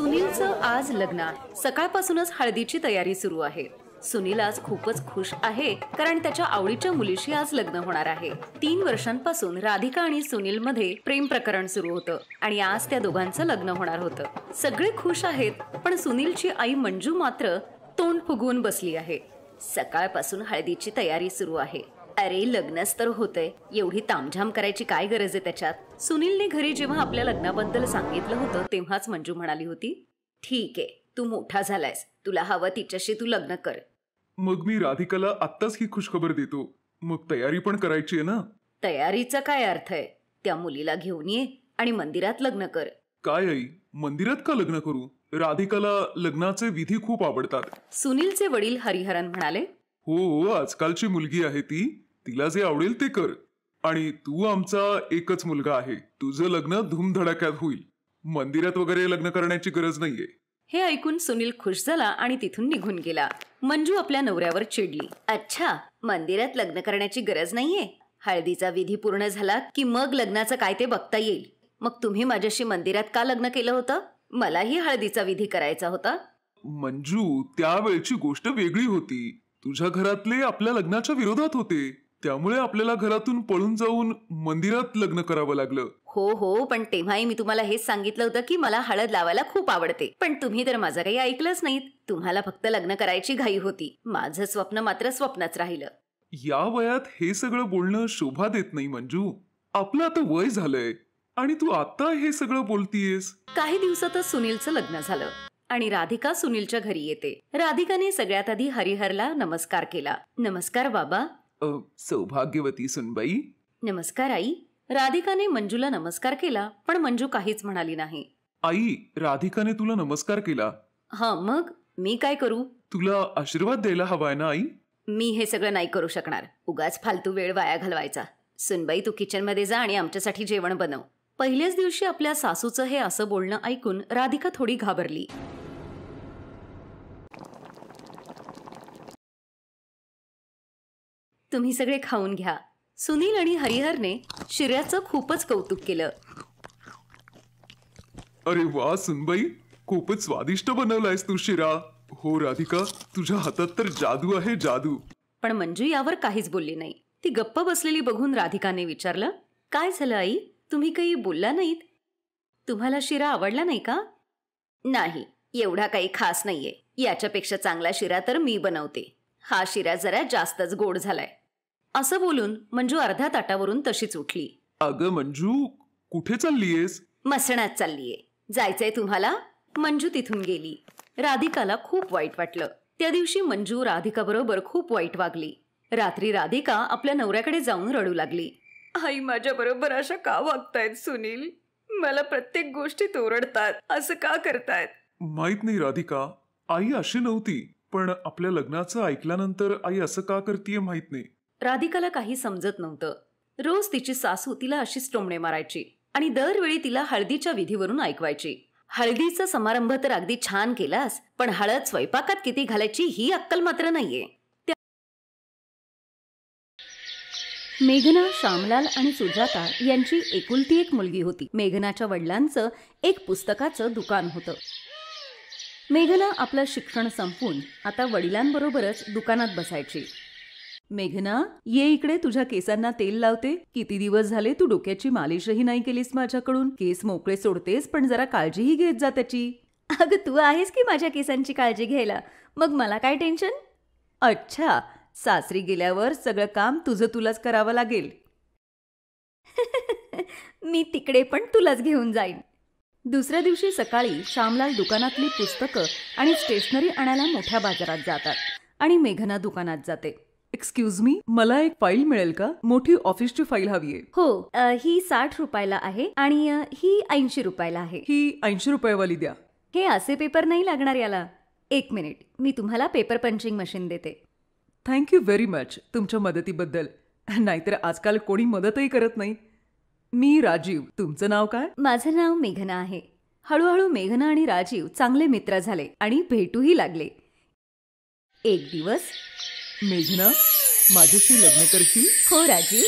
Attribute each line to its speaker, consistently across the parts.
Speaker 1: सुनीलचं आज लग्न. सकाळपासूनच हळदीची तयारी सुरू आहे. सुनील आज खूपच खुश आहे कारण त्याच्या आवडीच्या मुलीशी आज लग्न होणार आहे. 3 वर्षांपासून राधिका आणि सुनील मध्ये प्रेम प्रकरण सुरू होतं आणि आज त्या दोघांचं लग्न होणार होतं. सगळे खुश आहेत, पण सुनीलची आई मंजू मात्र तोंड फुगवून बसली आहे. सकाळपासून हळदीची तयारी सुरू आहे. अरे लग्नच तर होतंय, एवढी तामझाम करायची काय गरज आहे त्याच्यात. सुनीलने घरी जेव्हा आपल्या लग्नाबद्दल सांगितलं होतं तेव्हाच मंजू म्हणाली होती, ठीक आहे, तू मोठा झालायस, तुला हवं तिच्याशी तू लग्न कर.
Speaker 2: मग मी राधिकाला आत्ताच ही खुशखबर देतो. मग तयारी पण करायची आहे ना.
Speaker 1: तयारीचा काय अर्थ आहे? त्या मुलीला घेऊन ये आणि मंदिरात लग्न कर.
Speaker 2: काय आई, मंदिरात का लग्न करू? राधिकाला लग्नाचे विधी खूप आवडतात.
Speaker 1: सुनीलचे वडील हरिहरन म्हणाले,
Speaker 2: हो, आजकालची मुलगी आहे ती, तिला जे आवडेल ते कर. आणि तू आमचा एकच मुलगा आहे, तुझं लग्न धूमधडाक्यात होईल. मंदिरात वगैरे लग्न करण्याची गरज नाहीये.
Speaker 1: हे ऐकून सुनील खुश झाला आणि तिथून निघून गेला. मंजू आपल्या नवऱ्यावर चिडली. अच्छा, मंदिरात लग्न करण्याची गरज नाहीये. हळदीचा विधी पूर्ण झाला की मग लग्नाचं काय ते बघता येईल. मग तुम्ही माझ्याशी मंदिरात का लग्न केलं होतं? मलाही हळदीचा विधी करायचा होता.
Speaker 2: मंजू, त्यावेळची गोष्ट वेगळी होती. तुझ्या घरातले आपल्या लग्नाच्या विरोधात होते, त्यामुळे आपल्याला घरातून पळून जाऊन मंदिरात लग्न करावं लागलं.
Speaker 1: हो, पण तेव्हाही मी तुम्हाला हेच सांगितलं होतं की मला हळद लावायला खूप आवडते. पण तुम्ही तर माझं काही ऐकलंच नाहीत. तुम्हाला फक्त लग्न करायची घाई होती. माझं स्वप्न मात्र स्वप्नच राहिलं.
Speaker 2: या वयात हे सगळं बोलणं शोभा देत नाही मंजू. आपलं आता वय झालंय आणि तू आता हे सगळं बोलतीयस.
Speaker 1: काही दिवसातच सुनीलचं लग्न झालं आणि राधिका सुनीलच्या घरी येते. राधिकाने सगळ्यात आधी हरिहरला नमस्कार केला. नमस्कार बाबा.
Speaker 2: सौभाग्यवती सुनबाई.
Speaker 1: नमस्कार आई. राधिकाने मंजूला नमस्कार केला, पण मंजू काहीच म्हणाली नाही.
Speaker 2: आई, राधिकाने तुला नमस्कार केला.
Speaker 1: हा, मग मी काय करू?
Speaker 2: तुला आशीर्वाद द्यायला हवाय ना आई?
Speaker 1: मी हे सगळं नाही करू शकणार. उगाच फालतू वेळ वाया घालवायचा. सुनबाई, तू किचन मध्ये जा आणि आमच्यासाठी जेवण बनव. पहिल्याच दिवशी आपल्या सासूचं हे असं बोलणं ऐकून राधिका थोडी घाबरली. तुम्ही सगळे खाऊन घ्या. सुनील आणि हरिहरने शिऱ्याचं खूपच कौतुक केलं.
Speaker 2: अरे वा सुनबाई, खूपच स्वादिष्ट बनवलायस तू शिरा. हो राधिका, तुझ्या हातात तर जादू आहे, जादू.
Speaker 1: पण मंजू यावर काहीच बोलली नाही. ती गप्प बसलेली बघून राधिकाने विचारलं, काय झालं आई? तुम्ही काही बोलला नाहीत? तुम्हाला शिरा आवडला नाही का? नाही, एवढा काही खास नाहीये. याच्यापेक्षा चांगला शिरा तर मी बनवते. हा शिरा जरा जास्तच गोड झालाय. असं बोलून मंजू अर्ध्या ताटावरून तशीच उठली.
Speaker 2: अगं मंजू, कुठे चाललीयेस?
Speaker 1: मसणात चाललीये. जायचंय तुम्हाला? मंजू तिथून गेली. राधिकाला खूप वाईट वाटलं. त्या दिवशी मंजू राधिका बरोबर खूप वाईट वागली. रात्री राधिका आपल्या नवऱ्याकडे जाऊन रडू लागली. आई, माझ्या बरोबर अशा का वागतायत सुनील? मला प्रत्येक गोष्टीत ओरडतात. असं का करतायत?
Speaker 2: माहित नाही राधिका, आई अशी नव्हती, पण आपल्या लग्नाचं ऐकल्यानंतर आई असं का करतीये माहित नाही.
Speaker 1: राधिकाला काही समजत नव्हतं. रोज तिची सासू तिला अशीच टोमणे मारायची आणि दरवेळी तिला हळदीच्या विधीवरून ऐकवायची. हळदीचा समारंभ तर अगदी छान केलास, पण हळद स्वयंपाकात किती घालायची ही अक्कल मात्र नाहीये. मेघना, श्यामलाल आणि सुजाता यांची एकुलती एक मुलगी होती. मेघनाच्या वडिलांचं एक पुस्तकाचं दुकान होतं. मेघना आपलं शिक्षण संपवून आता वडिलांबरोबरच दुकानात बसायची. मेघना, ये इकडे, तुझ्या केसांना तेल लावते. किती दिवस झाले तू डोक्याची मालिशही नाही केलीस माझ्याकडून. केस मोकळे सोडतेस, पण जरा काळजीही घेत जा त्याची. अगं, तू आहेस की माझ्या केसांची काळजी घ्यायला, मग मला काय टेन्शन? अच्छा, सासरी गेल्यावर सगळं काम तुझं तुलाच करावं लागेल. मी तिकडे पण तुलाच घेऊन जाईन. दुसऱ्या दिवशी सकाळी श्यामलाल दुकानातली पुस्तकं आणि स्टेशनरी आणायला मोठ्या बाजारात जातात आणि मेघना दुकानात जाते.
Speaker 3: एक्सक्यूज मी, मला एक फाईल मिळेल का? मोठी ऑफिसची फाईल हवीये.
Speaker 1: हो, ही 60 रुपयाला आहे आणि ही 80 रुपयाला आहे.
Speaker 3: ही 80 रुपयेवाली द्या.
Speaker 1: हे असे पेपर नाही लागणार याला. 1 मिनिट, मी तुम्हाला पेपर पंचिंग मशीन देते.
Speaker 3: थँक्यू व्हेरी मच तुमच्या मदतीबद्दल. नाहीतर आजकाल कोणी मदतही करत नाही. मी राजीव. तुमचं नाव काय?
Speaker 1: माझं नाव मेघना आहे. हळूहळू मेघना आणि राजीव चांगले मित्र झाले आणि भेटूही लागले. एक दिवस,
Speaker 3: मेघना, माझ्याशी लग्न करशील?
Speaker 1: हो राजीव,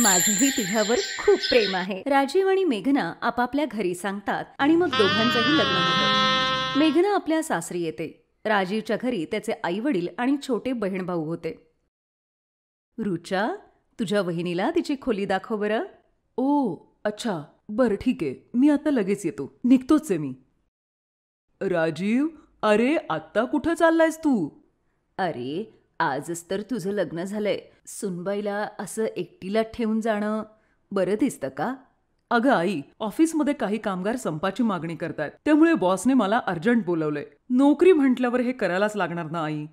Speaker 1: माझंही तुझ्यावर खूप प्रेम आहे. राजीव आणि मेघना आपापल्या घरी सांगतात आणि मग दोघांचंही लग्न होतं. मेघना आपल्या सासरी येते. राजीवच्या घरी त्याचे आई वडील आणि छोटे बहीण भाऊ होते. रुचा, तुझ्या वहिनीला तिची खोली दाखव बरं.
Speaker 3: ओ अच्छा, बरं ठीक आहे, मी आता लगेच येतो, निघतोच आहे मी. राजीव, अरे आत्ता कुठं चाललायस तू?
Speaker 1: अरे, आजच तर तुझं लग्न झालंय. सुनबाईला असं एकटीला ठेवून जाणं बरं दिसतं का?
Speaker 3: अगं आई, ऑफिसमध्ये काही कामगार संपाची मागणी करतायत, त्यामुळे बॉसने मला अर्जंट बोलवलंय. नोकरी म्हटल्यावर हे करायलाच लागणार ना आई.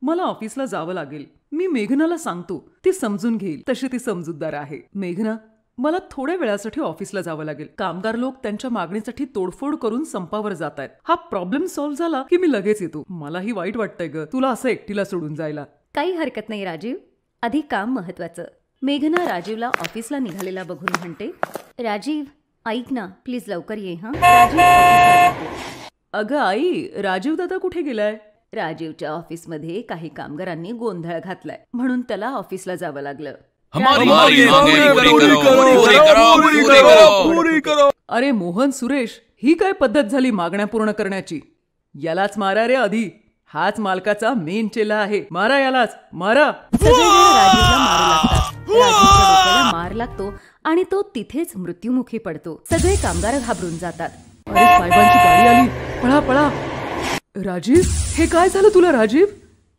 Speaker 3: मला ऑफिसला जावं लागेल. मी मेघनाला सांगतो, ती समजून घेईल, तशी ती समजूतदार आहे. मेघना, मला थोड्या वेळासाठी ऑफिसला जावं लागेल. कामगार लोक त्यांच्या मागणीसाठी तोडफोड करून संपावर जात आहेत. हा प्रॉब्लेम सॉल्व्ह झाला की मी लगेच येतो. मलाही वाईट वाटतंय ग तुला असं एकटीला सोडून जायला.
Speaker 1: काही हरकत नाही राजीव, आधी काम महत्वाचं. मेघना राजीवला ऑफिसला निघालेला बघून म्हणते, राजीव ऐक ना, प्लीज लवकर ये. हा राजीव ऑफिसला जातो.
Speaker 3: अगं आई, राजीव दादा कुठे गेलाय?
Speaker 1: राजीवच्या ऑफिसमध्ये काही कामगारांनी गोंधळ घातलाय, म्हणून त्याला ऑफिसला जावं लागलं.
Speaker 3: अरे मोहन, सुरेश, ही काय पद्धत झाली मागण्या पूर्ण करण्याची? यालाच मारा रे आधी. हाच मालकाचा मेन चेला आहे. मारा यालाच, मारा.
Speaker 1: सगळेजण राजीवला मारू लागतात. राजीवच्या डोक्याला मार लागतो आणि तो तिथेच मृत्युमुखी पडतो. सगळे कामगार घाबरून जातात.
Speaker 3: अरे साहेबांची गाडी आली, पळा पळा. राजीव, हे काय झालं तुला राजीव?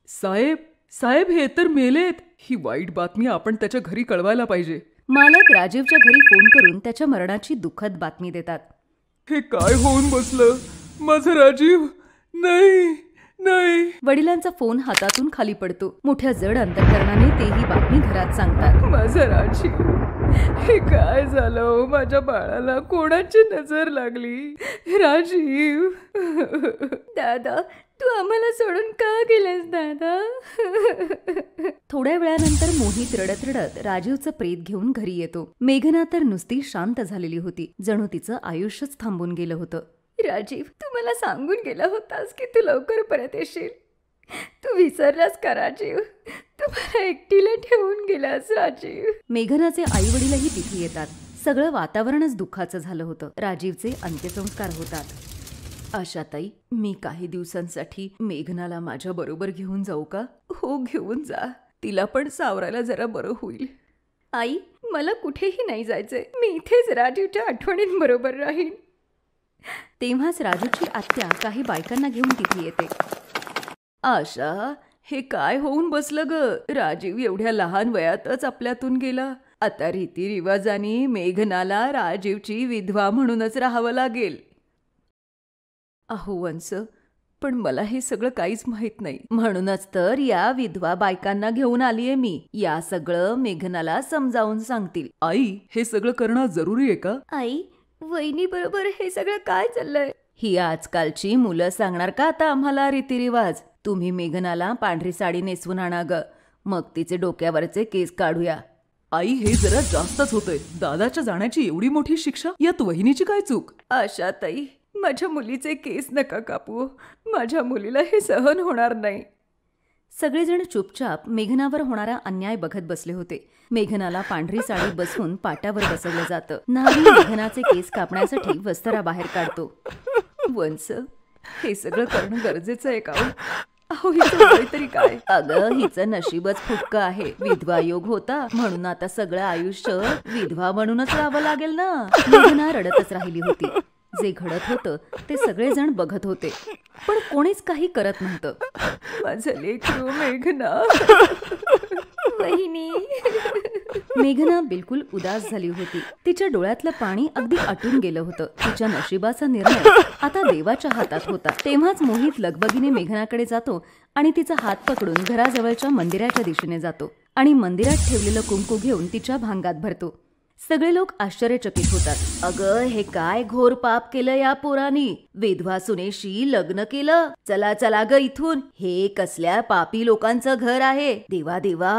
Speaker 3: साहेब, साहेब हे तर मेलेत. ही वाईट बातमी आपण त्याच्या घरी कळवायला पाहिजे.
Speaker 1: मालक राजीवच्या घरी फोन करून त्याच्या मरणाची दुःखद बातमी देतात.
Speaker 3: हे काय होऊन बसलं? माझं राजीव नाही नाही.
Speaker 1: वडिलांचा फोन हातातून खाली पडतो. मोठ्या जड अंतःकरणाने तेही बातमी घरात सांगतात.
Speaker 3: माझं राजीव, हे काय झालं? माझ्या बाळाला कोणाची नजर लागली? राजीव.
Speaker 1: दादा, तू आम्हाला सोडून का गेलास दादा? थोड्या वेळानंतर मोहित रडत रडत राजीवचं प्रेत घेऊन घरी येतो. मेघना तर नुसती शांत झालेली होती, जणू तिचं आयुष्यच थांबून गेलं होतं. राजीव, तू मला सांगून गेला होतास की तू लवकर परत येशील. तू विसरलास का राजीव? तू मला एकटीला ठेवून गेलास राजीव. मेघनाचे आई वडीलही तिथे येतात. सगळं वातावरणच दुःखाचं झालं होतं. राजीवचे अंत्यसंस्कार होतात. आशाताई, मी काही दिवसांसाठी मेघनाला माझ्या बरोबर घेऊन जाऊ का? हो, घेऊन जा. तिला पण सावरायला जरा बरं होईल. आई, मला कुठेही नाही जायचंय. मी इथेच राजीवच्या आठवणींबरोबर राहीन. तेव्हाच राजूची आत्या काही बायकांना घेऊन तिथे येते. आशा, हे काय होऊन बसलं ग? राजीव एवढ्या लहान वयातच आपल्यातून गेला. आता रीतिरिवाजाने मेघनाला राजीवची विधवा म्हणूनच राहावं लागेल. अहो वंस, पण मला हे सगळं काहीच माहित नाही. म्हणूनच तर या विधवा बायकांना घेऊन आलीये मी. या सगळं मेघनाला समजावून सांगतील.
Speaker 3: आई, हे सगळं करणं जरुरी आहे का?
Speaker 1: आई, वहिनी बरोबर हे सगळं काय चाललंय? ही आजकालची मुलं सांगणार का आता आम्हाला रीतिरिवाज? तुम्ही मेघनाला पांढरी साडी नेसवून आणा ग, मग तिचे डोक्यावरचे केस काढूया.
Speaker 3: आई, हे जरा जास्तच होतंय. दादाच्या जाण्याची एवढी मोठी शिक्षा, यात वहिनीची काय चूक?
Speaker 1: आशाताई, माझ्या मुलीचे केस नका कापू. माझ्या मुलीला हे सहन होणार नाही. सगळेजण चुपचाप मेघनावर होणारा अन्याय बघत बसले होते. मेघनाला पांढरी साडी बसवून पाटावर बसवलं जातं. नावी मेघनाचे केस कापण्यासाठी वस्त्रा बाहेर काढतो. वंस, हे सगळं करणं गरजेचं आहे का? अहो, हिचं काहीतरी काय? अगं, हिचं नशीबच फुटकं आहे. विधवा योग होता म्हणून आता सगळं आयुष्य विधवा म्हणूनच राहावं लागेल ना. मेघना रडतच राहिली होती. जे घडत होतं ते सगळेजण बघत होते, पण कोणीच काही करत नव्हतं. माझं लेकरू मेघना. वहिनी. मेघना बिलकुल उदास झाली होती. तिच्या डोळ्यातलं पाणी अगदी आटून गेलं होतं. तिच्या नशिबाचा निर्णय आता देवाच्या हातात होता. तेव्हाच मोहित लगबगीने मेघनाकडे जातो आणि तिचा हात पकडून घराजवळच्या मंदिराच्या दिशेने जातो आणि मंदिरात ठेवलेलं कुंकू घेऊन तिच्या भांगात भरतो. सगळे लोक आश्चर्यचकित होतात. अगं, हे काय घोर पाप केलं या पोरानी? विधवा सुनेशी लग्न केलं. चला चला ग इथून. हे कसल्या पापी लोकांचं घर आहे. देवा देवा.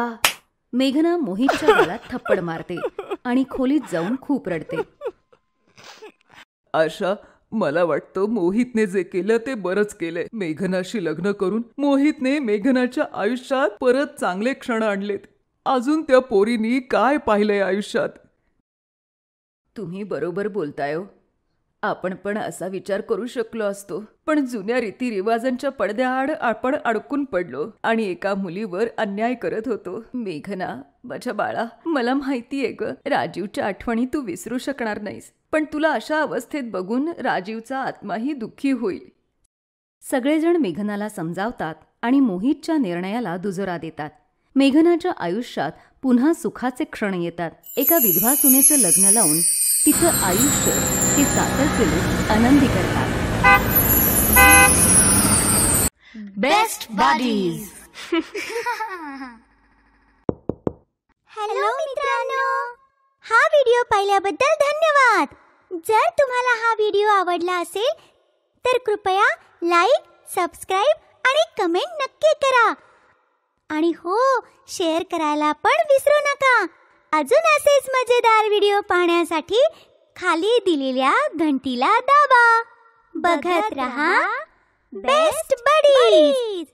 Speaker 1: मेघना मोहितच्या गालात थप्पड मारते आणि खोलीत जाऊन खूप रडते.
Speaker 3: आशा, मला वाटतं मोहितने जे केलं ते बरंच केलंय. मेघनाशी लग्न करून मोहितने मेघनाच्या आयुष्यात परत चांगले क्षण आणलेत. अजून त्या पोरीनी काय पाहिलंय आयुष्यात?
Speaker 1: तुम्ही बरोबर बोलताय.
Speaker 3: आपण पण असा विचार करू शकलो असतो, पण जुन्या रीतिरिवाजांच्या पडद्याआड आपण अडकून पडलो आणि एका मुलीवर अन्याय करत होतो. मेघना, माझ्या बाळा, मला माहितीये ग, राजीवच्या आठवणी तू विसरू शकणार नाहीस, पण तुला अशा अवस्थेत बघून राजीवचा आत्माही दुःखी होईल.
Speaker 1: सगळेजण मेघनाला समजावतात आणि मोहितच्या निर्णयाला दुजोरा देतात. मेघनाच्या आयुष्यात पुन्हा सुखाचे क्षण येतात. एका विधवा सुनेचं लग्न लावून तिचं आयुष्य हे सार्थक केले आनंदी करतात.
Speaker 4: Best buddies.
Speaker 5: हॅलो मित्रांनो, हा व्हिडिओ पाहिल्याबद्दल धन्यवाद. जर तुम्हाला हा व्हिडिओ आवडला असेल तर कृपया लाईक, सबस्क्राईब आणि कमेंट नक्की करा. आणि हो, शेअर करायला पण विसरू नका. अजून असेच मजेदार व्हिडिओ पाहण्यासाठी खाली दिलेल्या घंटीला दाबा. बघत रहा बेस्ट बडीज.